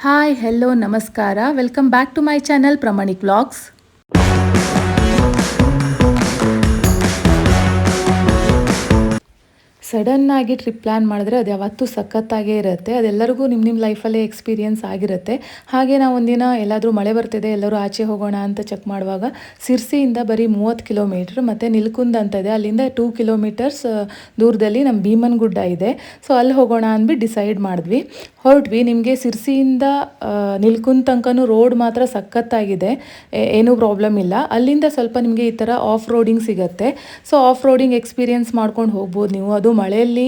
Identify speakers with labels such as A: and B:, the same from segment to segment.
A: Hi hello ನಮಸ್ಕಾರ welcome back to my channel Pramanik vlogs. ಸಡನ್ನಾಗಿ trip plan ಮಾಡಿದ್ರೆ ಅದು ಯಾವತ್ತೂ ಸಖತ್ತಾಗೇ ಇರುತ್ತೆ. ಅದೆಲ್ಲರಿಗೂ ನಿಮ್ಮ ಲೈಫಲ್ಲೇ ಎಕ್ಸ್ಪೀರಿಯನ್ಸ್ ಆಗಿರುತ್ತೆ. ಹಾಗೆ ನಾವು ಒಂದಿನ ಎಲ್ಲಾದರೂ ಮಳೆ ಬರ್ತಿದೆ ಎಲ್ಲರೂ ಆಚೆ ಹೋಗೋಣ ಅಂತ ಚೆಕ್ ಮಾಡುವಾಗ ಸಿರ್ಸಿಯಿಂದ ಬರೀ 30 ಕಿಲೋಮೀಟ್ರ್ ಮತ್ತು ನಿಲ್ಕುಂದ್ ಅಂತ ಇದೆ, ಅಲ್ಲಿಂದ 2 ಕಿಲೋಮೀಟರ್ಸ್ ದೂರದಲ್ಲಿ ನಮ್ಮ ಭೀಮನಗುಡ್ಡ ಇದೆ. ಸೊ ಅಲ್ಲಿ ಹೋಗೋಣ ಅಂದ್ಬಿಟ್ಟು ಡಿಸೈಡ್ ಮಾಡಿದ್ವಿ, ಹೊರಟ್ವಿ. ನಿಮಗೆ ಸಿರ್ಸಿಯಿಂದ ನಿಲ್ಕುಂದ್ ತನಕನೂ ರೋಡ್ ಮಾತ್ರ ಸಖತ್ತಾಗಿದೆ, ಏನೂ ಪ್ರಾಬ್ಲಮ್ ಇಲ್ಲ. ಅಲ್ಲಿಂದ ಸ್ವಲ್ಪ ನಿಮಗೆ ಈ ಥರ ಆಫ್ ರೋಡಿಂಗ್ ಸಿಗುತ್ತೆ. ಸೊ ಆಫ್ ರೋಡಿಂಗ್ ಎಕ್ಸ್ಪೀರಿಯನ್ಸ್ ಮಾಡ್ಕೊಂಡು ಹೋಗ್ಬೋದು ನೀವು. ಅದು ಮಳೆಯಲ್ಲಿ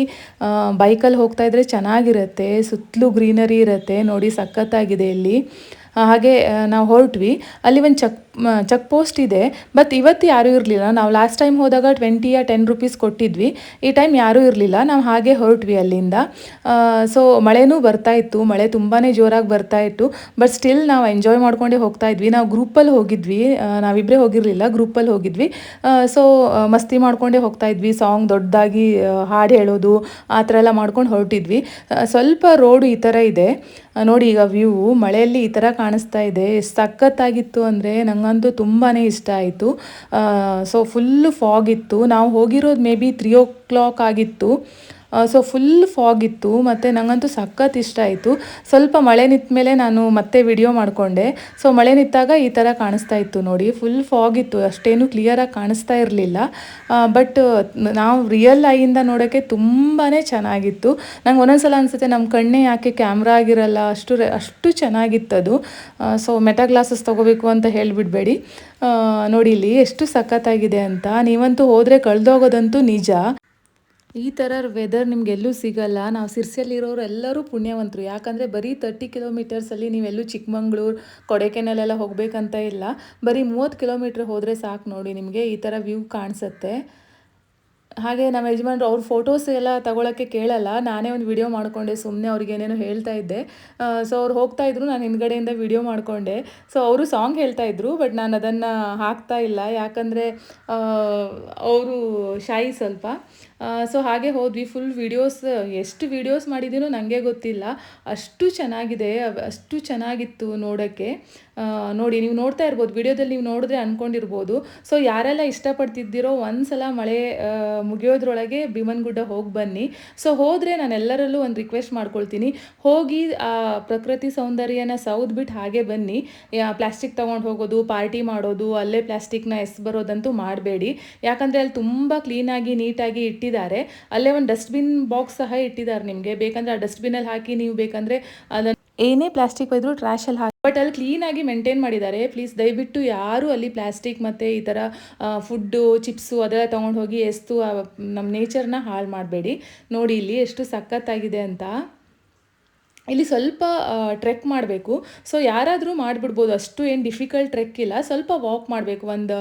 A: ಬೈಕಲ್ಲಿ ಹೋಗ್ತಾ ಇದ್ರೆ ಚೆನ್ನಾಗಿರುತ್ತೆ, ಸುತ್ತಲೂ ಗ್ರೀನರಿ ಇರುತ್ತೆ, ನೋಡಿ ಸಖತ್ತಾಗಿದೆ ಇಲ್ಲಿ. ಹಾಗೆ ನಾವು ಹೊರಟ್ವಿ. ಅಲ್ಲಿ ಒಂದು ಚೆಕ್ ಪೋಸ್ಟ್ ಇದೆ, ಬಟ್ ಇವತ್ತು ಯಾರೂ ಇರಲಿಲ್ಲ. ನಾವು ಲಾಸ್ಟ್ ಟೈಮ್ ಹೋದಾಗ 20 or 10 ರೂಪೀಸ್ ಕೊಟ್ಟಿದ್ವಿ, ಈ ಟೈಮ್ ಯಾರೂ ಇರಲಿಲ್ಲ. ನಾವು ಹಾಗೆ ಹೊರಟ್ವಿ ಅಲ್ಲಿಂದ. ಸೊ ಮಳೆನೂ ಬರ್ತಾ ಇತ್ತು, ಮಳೆ ತುಂಬಾ ಜೋರಾಗಿ ಬರ್ತಾ ಇತ್ತು, ಬಟ್ ಸ್ಟಿಲ್ ನಾವು ಎಂಜಾಯ್ ಮಾಡ್ಕೊಂಡೇ ಹೋಗ್ತಾ ಇದ್ವಿ. ನಾವು ಗ್ರೂಪಲ್ಲಿ ಹೋಗಿದ್ವಿ, ನಾವಿಬ್ಬರೇ ಹೋಗಿರಲಿಲ್ಲ, ಗ್ರೂಪಲ್ಲಿ ಹೋಗಿದ್ವಿ. ಸೊ ಮಸ್ತಿ ಮಾಡ್ಕೊಂಡೇ ಹೋಗ್ತಾ ಇದ್ವಿ, ಸಾಂಗ್ ದೊಡ್ಡದಾಗಿ ಹಾಡು ಹೇಳೋದು ಆ ಥರ ಎಲ್ಲ ಮಾಡ್ಕೊಂಡು ಹೊರಟಿದ್ವಿ. ಸ್ವಲ್ಪ ರೋಡು ಈ ಥರ ಇದೆ ನೋಡಿ, ಈಗ ವ್ಯೂ ಮಳೆಯಲ್ಲಿ ಈ ಥರ ಕಾಣಿಸ್ತಾ ಇದೆ. ಸಖತ್ತಾಗಿತ್ತು ಅಂದರೆ ನನಗಂತೂ ತುಂಬಾ ಇಷ್ಟ ಆಯಿತು. ಸೊ ಫುಲ್ಲು ಫಾಗ್ ಇತ್ತು. ನಾವು ಹೋಗಿರೋದು ಮೇ ಬಿ 3 o'clock ಆಗಿತ್ತು. ಸೊ ಫುಲ್ ಫಾಗ್ ಇತ್ತು ಮತ್ತು ನನಗಂತೂ ಸಖತ್ ಇಷ್ಟ ಆಯಿತು. ಸ್ವಲ್ಪ ಮಳೆ ನಿಂತ ಮೇಲೆ ನಾನು ಮತ್ತೆ ವಿಡಿಯೋ ಮಾಡಿಕೊಂಡೆ. ಸೊ ಮಳೆ ನಿಂತಾಗ ಈ ಥರ ಕಾಣಿಸ್ತಾ ಇತ್ತು ನೋಡಿ, ಫುಲ್ ಫಾಗ್ ಇತ್ತು, ಅಷ್ಟೇನು ಕ್ಲಿಯರಾಗಿ ಕಾಣಿಸ್ತಾ ಇರಲಿಲ್ಲ. ಬಟ್ ನಾವು ರಿಯಲ್ ಐಯಿಂದ ನೋಡೋಕ್ಕೆ ತುಂಬಾ ಚೆನ್ನಾಗಿತ್ತು. ನಂಗೆ ಒಂದೊಂದ್ಸಲ ಅನಿಸುತ್ತೆ ನಮ್ಮ ಕಣ್ಣೇ ಯಾಕೆ ಕ್ಯಾಮ್ರಾ ಆಗಿರಲ್ಲ, ಅಷ್ಟು ಚೆನ್ನಾಗಿತ್ತದು. ಸೊ ಮೆಟಾ ಗ್ಲಾಸಸ್ ತೊಗೋಬೇಕು ಅಂತ ಹೇಳಿಬಿಡ್ಬೇಡಿ. ನೋಡಿ ಇಲ್ಲಿ ಎಷ್ಟು ಸಖತ್ತಾಗಿದೆ ಅಂತ. ನೀವಂತೂ ಹೋದರೆ ಕಳೆದೋಗೋದಂತೂ ನಿಜ. ಈ ಥರ ವೆದರ್ ನಿಮಗೆಲ್ಲೂ ಸಿಗಲ್ಲ. ನಾವು ಸಿರ್ಸಿಯಲ್ಲಿರೋರು ಎಲ್ಲರೂ ಪುಣ್ಯವಂತರು, ಯಾಕಂದರೆ ಬರೀ 30 ಕಿಲೋಮೀಟರ್ಸಲ್ಲಿ ನೀವೆಲ್ಲೂ ಚಿಕ್ಕಮಂಗ್ಳೂರು ಕೊಡೈಕೆನಾಲೆಲ್ಲ ಹೋಗಬೇಕಂತ ಇಲ್ಲ. ಬರೀ 30 ಕಿಲೋಮೀಟ್ರ್ ಹೋದರೆ ಸಾಕು ನೋಡಿ, ನಿಮಗೆ ಈ ಥರ ವ್ಯೂ ಕಾಣಿಸುತ್ತೆ. ಹಾಗೆ ನಮ್ಮ ಯಜಮಾನ್ರು ಅವ್ರ ಫೋಟೋಸ್ ಎಲ್ಲ ತಗೊಳ್ಳೋಕ್ಕೆ ಕೇಳಲ್ಲ, ನಾನೇ ಒಂದು ವಿಡಿಯೋ ಮಾಡಿಕೊಂಡೆ, ಸುಮ್ಮನೆ ಅವ್ರಿಗೆ ಏನೇನೋ ಹೇಳ್ತಾ ಇದ್ದೆ. ಸೊ ಅವ್ರು ಹೋಗ್ತಾ ಇದ್ರು, ನಾನು ಹಿಂದ್ಗಡೆಯಿಂದ ವಿಡಿಯೋ ಮಾಡಿಕೊಂಡೆ. ಸೊ ಅವರು ಸಾಂಗ್ ಹೇಳ್ತಾ ಇದ್ರು, ಬಟ್ ನಾನು ಅದನ್ನು ಹಾಕ್ತಾ ಇಲ್ಲ, ಯಾಕಂದರೆ ಅವರು ಶಾಯಿ ಸ್ವಲ್ಪ. ಸೊ ಹಾಗೆ ಹೋದ್ವಿ. ಫುಲ್ ವೀಡಿಯೋಸ್, ಎಷ್ಟು ವೀಡಿಯೋಸ್ ಮಾಡಿದ್ದೀನೋ ನನಗೆ ಗೊತ್ತಿಲ್ಲ, ಅಷ್ಟು ಚೆನ್ನಾಗಿದೆ, ಅಷ್ಟು ಚೆನ್ನಾಗಿತ್ತು ನೋಡೋಕ್ಕೆ. ನೋಡಿ, ನೀವು ನೋಡ್ತಾ ಇರ್ಬೋದು ವಿಡಿಯೋದಲ್ಲಿ, ನೀವು ನೋಡಿದ್ರೆ ಅಂದ್ಕೊಂಡಿರ್ಬೋದು. ಸೊ ಯಾರೆಲ್ಲ ಇಷ್ಟಪಡ್ತಿದ್ದೀರೋ ಒಂದ್ಸಲ ಮಳೆ ಮುಗಿಯೋದ್ರೊಳಗೆ ಭೀಮನಗುಡ್ಡ ಹೋಗಿ ಬನ್ನಿ. ಸೊ ಹೋದರೆ ನಾನು ಎಲ್ಲರಲ್ಲೂ ಒಂದು ರಿಕ್ವೆಸ್ಟ್ ಮಾಡ್ಕೊಳ್ತೀನಿ, ಹೋಗಿ ಆ ಪ್ರಕೃತಿ ಸೌಂದರ್ಯನ ಸೌದ್ಬಿಟ್ಟು ಹಾಗೆ ಬನ್ನಿ. ಪ್ಲಾಸ್ಟಿಕ್ ತೊಗೊಂಡು ಹೋಗೋದು, ಪಾರ್ಟಿ ಮಾಡೋದು, ಅಲ್ಲೇ ಪ್ಲಾಸ್ಟಿಕ್ನ ಬರೋದಂತೂ ಮಾಡಬೇಡಿ. ಯಾಕಂದರೆ ಅಲ್ಲಿ ತುಂಬ ಕ್ಲೀನಾಗಿ ನೀಟಾಗಿ ಇಟ್ಟಿದ್ದಾರೆ. ಅಲ್ಲೇ ಒಂದು ಡಸ್ಟ್ಬಿನ್ ಬಾಕ್ಸ್ ಸಹ ಇಟ್ಟಿದ್ದಾರೆ, ನಿಮಗೆ ಬೇಕಂದರೆ ಆ ಡಸ್ಟ್ಬಿನಲ್ಲಿ ಹಾಕಿ, ನೀವು ಬೇಕಂದರೆ ಅದನ್ನು ಏನೇ ಪ್ಲಾಸ್ಟಿಕ್ ಒಯ್ದರೂ ಟ್ರ್ಯಾಶಲ್ಲಿ ಹಾಕಿ, ಬಟ್ ಅಲ್ಲಿ ಕ್ಲೀನಾಗಿ ಮೇಂಟೈನ್ ಮಾಡಿದ್ದಾರೆ. ಪ್ಲೀಸ್ ದಯವಿಟ್ಟು ಯಾರೂ ಅಲ್ಲಿ ಪ್ಲಾಸ್ಟಿಕ್ ಮತ್ತು ಈ ಥರ ಫುಡ್ಡು ಚಿಪ್ಸು ಅದೆಲ್ಲ ತೊಗೊಂಡು ಹೋಗಿ ಎಸ್ತು ನಮ್ಮ ನೇಚರ್ನ ಹಾಳು ಮಾಡಬೇಡಿ. ನೋಡಿ ಇಲ್ಲಿ ಎಷ್ಟು ಸಖತ್ತಾಗಿದೆ ಅಂತ. ಇಲ್ಲಿ ಸ್ವಲ್ಪ ಟ್ರೆಕ್ ಮಾಡಬೇಕು. ಸೊ ಯಾರಾದರೂ ಮಾಡಿಬಿಡ್ಬೋದು, ಅಷ್ಟು ಏನು ಡಿಫಿಕಲ್ಟ್ ಟ್ರೆಕ್ ಇಲ್ಲ. ಸ್ವಲ್ಪ ವಾಕ್ ಮಾಡಬೇಕು, ಒಂದು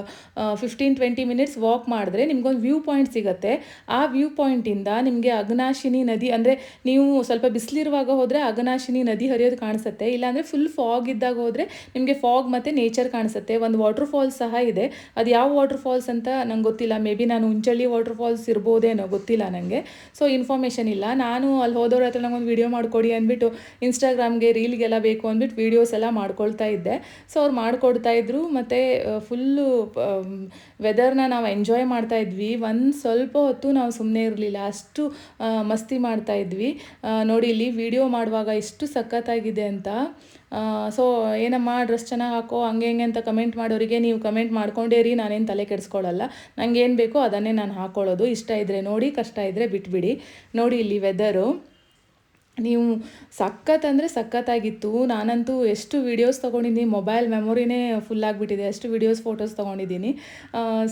A: 15-20 ಮಿನಿಟ್ಸ್ ವಾಕ್ ಮಾಡಿದ್ರೆ ನಿಮ್ಗೊಂದು ವ್ಯೂ ಪಾಯಿಂಟ್ ಸಿಗುತ್ತೆ. ಆ ವ್ಯೂ ಪಾಯಿಂಟಿಂದ ನಿಮಗೆ ಅಘನಾಶಿನಿ ನದಿ, ಅಂದರೆ ನೀವು ಸ್ವಲ್ಪ ಬಿಸಿಲಿರುವಾಗ ಹೋದರೆ ಅಘನಾಶಿನಿ ನದಿ ಹರಿಯೋದು ಕಾಣಿಸುತ್ತೆ. ಇಲ್ಲಾಂದರೆ ಫುಲ್ ಫಾಗ್ ಇದ್ದಾಗ ಹೋದರೆ ನಿಮಗೆ ಫಾಗ್ ಮತ್ತು ನೇಚರ್ ಕಾಣಿಸುತ್ತೆ. ಒಂದು ವಾಟರ್ ಫಾಲ್ಸ್ ಸಹ ಇದೆ, ಅದು ಯಾವ ವಾಟರ್ ಫಾಲ್ಸ್ ಅಂತ ನಂಗೆ ಗೊತ್ತಿಲ್ಲ, ಮೇ ಬಿ ನಾನು ಉಂಚಳ್ಳಿ ವಾಟರ್ ಫಾಲ್ಸ್ ಇರ್ಬೋದೇನೋ, ಗೊತ್ತಿಲ್ಲ ನನಗೆ. ಸೊ ಇನ್ಫಾರ್ಮೇಷನ್ ಇಲ್ಲ. ನಾನು ಅಲ್ಲಿ ಹೋದವ್ರ ಹತ್ರ ನಂಗೊಂದು ವಿಡಿಯೋ ಮಾಡಿಕೊಡಿ ಅಂದ್ಬಿಟ್ಟು ಇನ್ಸ್ಟಾಗ್ರಾಮ್ಗೆ ರೀಲ್ಗೆಲ್ಲ ಬೇಕು ಅಂದ್ಬಿಟ್ಟು ವೀಡಿಯೋಸ್ ಎಲ್ಲ ಮಾಡ್ಕೊಳ್ತಾ ಇದ್ದೆ. ಸೊ ಅವ್ರು ಮಾಡಿಕೊಡ್ತಾ ಇದ್ರು, ಮತ್ತು ಫುಲ್ಲು ವೆದರ್ನ ನಾವು ಎಂಜಾಯ್ ಮಾಡ್ತಾ ಇದ್ವಿ. ಒಂದು ಸ್ವಲ್ಪ ಹೊತ್ತು ನಾವು ಸುಮ್ಮನೆ ಇರಲಿಲ್ಲ, ಅಷ್ಟು ಮಸ್ತಿ ಮಾಡ್ತಾ ಇದ್ವಿ. ನೋಡಿ ಇಲ್ಲಿ ವಿಡಿಯೋ ಮಾಡುವಾಗ ಎಷ್ಟು ಸಖತ್ತಾಗಿದೆ ಅಂತ. ಸೊ ಏನಮ್ಮ ಡ್ರೆಸ್ ಚೆನ್ನಾಗಿ ಹಾಕೋ ಹಂಗೆ ಹೆಂಗೆ ಅಂತ ಕಮೆಂಟ್ ಮಾಡೋರಿಗೆ ನೀವು ಕಮೆಂಟ್ ಮಾಡ್ಕೊಂಡೇ ರೀ, ನಾನೇನು ತಲೆ ಕೆಡಿಸ್ಕೊಳ್ಳಲ್ಲ. ನಂಗೆ ಏನು ಬೇಕೋ ಅದನ್ನೇ ನಾನು ಹಾಕ್ಕೊಳ್ಳೋದು. ಇಷ್ಟ ಇದ್ದರೆ ನೋಡಿ, ಕಷ್ಟ ಇದ್ದರೆ ಬಿಟ್ಬಿಡಿ. ನೋಡಿ ಇಲ್ಲಿ ವೆದರು ನೀವು ಸಖತ್ತಂದರೆ ಸಖತ್ತಾಗಿತ್ತು. ನಾನಂತೂ ಎಷ್ಟು ವೀಡಿಯೋಸ್ ತೊಗೊಂಡಿದ್ದೀನಿ, ಮೊಬೈಲ್ ಮೆಮೊರಿನೇ ಫುಲ್ ಆಗಿಬಿಟ್ಟಿದೆ, ಅಷ್ಟು ವೀಡಿಯೋಸ್ ಫೋಟೋಸ್ ತೊಗೊಂಡಿದ್ದೀನಿ.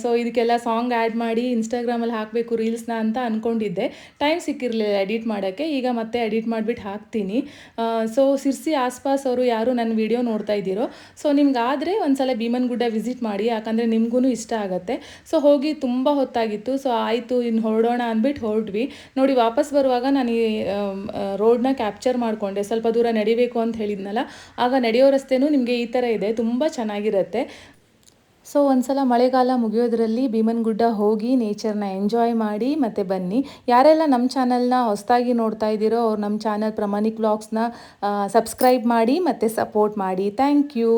A: ಸೊ ಇದಕ್ಕೆಲ್ಲ ಸಾಂಗ್ ಆ್ಯಡ್ ಮಾಡಿ ಇನ್ಸ್ಟಾಗ್ರಾಮಲ್ಲಿ ಹಾಕಬೇಕು ರೀಲ್ಸ್ನ ಅಂತ ಅಂದ್ಕೊಂಡಿದ್ದೆ. ಟೈಮ್ ಸಿಕ್ಕಿರಲಿಲ್ಲ ಎಡಿಟ್ ಮಾಡೋಕ್ಕೆ, ಈಗ ಮತ್ತೆ ಎಡಿಟ್ ಮಾಡಿಬಿಟ್ಟು ಹಾಕ್ತೀನಿ. ಸೊ ಸಿರ್ಸಿ ಆಸ್ಪಾಸ್ ಅವರು ಯಾರು ನನ್ನ ವೀಡಿಯೋ ನೋಡ್ತಾ ಇದ್ದೀರೋ, ಸೊ ನಿಮ್ಗಾದರೆ ಒಂದ್ಸಲ ಭೀಮನಗುಡ್ಡ ವಿಸಿಟ್ ಮಾಡಿ, ಯಾಕಂದರೆ ನಿಮಗೂ ಇಷ್ಟ ಆಗುತ್ತೆ. ಸೊ ಹೋಗಿ ತುಂಬ ಹೊತ್ತಾಗಿತ್ತು. ಸೊ ಆಯಿತು ಇನ್ನು ಹೊರಡೋಣ ಅಂದ್ಬಿಟ್ಟು ಹೊರಟ್ವಿ. ನೋಡಿ ವಾಪಸ್ ಬರುವಾಗ ನಾನು ಈ ರೋಡ್ನ ಕ್ಯಾಪ್ಚರ್ ಮಾಡಿಕೊಂಡೆ. ಸ್ವಲ್ಪ ದೂರ ನಡಿಬೇಕು ಅಂತ ಹೇಳಿದ್ನಲ್ಲ, ಆಗ ನಡೆಯೋ ರಸ್ತೆನೂ ನಿಮಗೆ ಈ ಥರ ಇದೆ, ತುಂಬ ಚೆನ್ನಾಗಿರುತ್ತೆ. ಸೊ ಒಂದ್ಸಲ ಮಳೆಗಾಲ ಮುಗಿಯೋದ್ರಲ್ಲಿ ಭೀಮನಗುಡ್ಡ ಹೋಗಿ ನೇಚರ್ನ ಎಂಜಾಯ್ ಮಾಡಿ ಮತ್ತೆ ಬನ್ನಿ. ಯಾರೆಲ್ಲ ನಮ್ಮ ಚಾನಲ್ನ ಹೊಸದಾಗಿ ನೋಡ್ತಾ ಇದ್ದೀರೋ ಅವ್ರು ನಮ್ಮ ಚಾನಲ್ ಪ್ರಮಾಣಿಕ್ ವ್ಲಾಗ್ಸ್ನ ಸಬ್ಸ್ಕ್ರೈಬ್ ಮಾಡಿ ಮತ್ತು ಸಪೋರ್ಟ್ ಮಾಡಿ. Thank you.